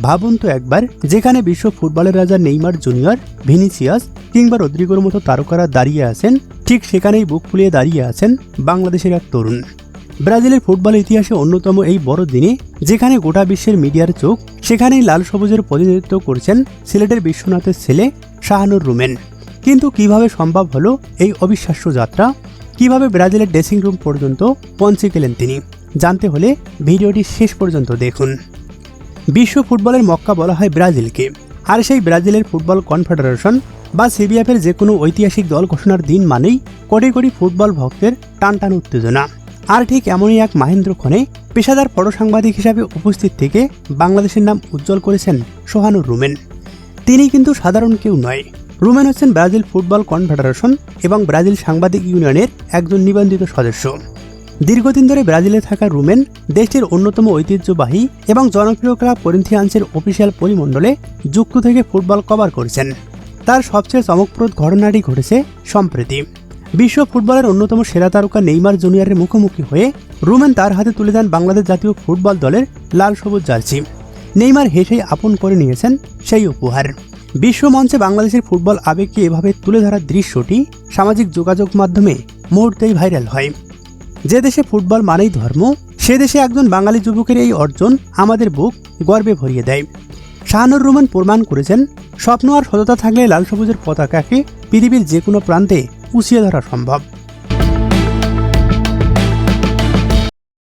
ভাবুন তো একবার, যেখানে বিশ্ব ফুটবলের রাজা নেইমার জুনিয়র, ভিনিসিয়াস কিংবা রদ্রিগোর মতো তারকারা দাঁড়িয়ে আছেন, ঠিক সেখানেই বুক ফুলিয়ে দাঁড়িয়ে আছেন বাংলাদেশের এক তরুণ। ব্রাজিলের ফুটবল ইতিহাসে অন্যতম এই বড় দিনে যেখানে গোটা বিশ্বের মিডিয়ার চোখ, সেখানেই লাল সবুজের প্রতিনিধিত্ব করছেন সিলেটের বিশ্বনাথের ছেলে শাহানুর রুমেন। কিন্তু কিভাবে সম্ভব হলো এই অবিশ্বাস্য যাত্রা? কিভাবে ব্রাজিলের ড্রেসিং রুম পর্যন্ত পৌঁছে গেলেন তিনি? জানতে হলে ভিডিওটি শেষ পর্যন্ত দেখুন। বিশ্ব ফুটবলের মক্কা বলা হয় ব্রাজিলকে, আর সেই ব্রাজিলের ফুটবল কনফেডারেশন বা সিবিএফের যে কোনো ঐতিহাসিক দল ঘোষণার দিন মানেই কোটি কোটি ফুটবল ভক্তের টানটান উত্তেজনা। আর ঠিক এমনই এক মাহেন্দ্রক্ষণে পেশাদার ফটো সাংবাদিক হিসাবে উপস্থিত থেকে বাংলাদেশের নাম উজ্জ্বল করেছেন শাহানুর রুমেন। তিনি কিন্তু সাধারণ কেউ নয়। রুমেন হচ্ছেন ব্রাজিল ফুটবল কনফেডারেশন এবং ব্রাজিল সাংবাদিক ইউনিয়নের একজন নিবন্ধিত সদস্য। দীর্ঘদিন ধরে ব্রাজিলে থাকা রুমেন দেশটির অন্যতম ঐতিহ্যবাহী এবং জনপ্রিয় ক্লাব করিন্থিয়ান্সের অফিসিয়াল পরিমণ্ডলে যুক্ত থেকে ফুটবল কভার করেছেন। তার সবচেয়ে চমকপ্রদ ঘটনাটি ঘটেছে সম্প্রতি। বিশ্ব ফুটবলের অন্যতম সেরা তারকা নেইমার জুনিয়রের মুখোমুখি হয়ে রুমেন তার হাতে তুলে দেন বাংলাদেশ জাতীয় ফুটবল দলের লাল সবুজ জার্সি। নেইমার হেসেই আপন করে নিয়েছেন সেই উপহার। বিশ্ব মঞ্চে বাংলাদেশের ফুটবল আবেগকে এভাবে তুলে ধরার দৃশ্যটি সামাজিক যোগাযোগ মাধ্যমে মুহূর্তেই ভাইরাল হয়। যে দেশে ফুটবল মানেই ধর্ম, সে দেশে একজন বাঙালি যুবকের এই অর্জন আমাদের বুক গর্বে ভরিয়ে দেয়। শাহানুর রুমেন প্রমাণ করেছেন, স্বপ্ন আর সততা থাকলে লাল সবুজের পতাকাকে পৃথিবীর যে কোনো প্রান্তে উঁচিয়ে ধরা সম্ভব।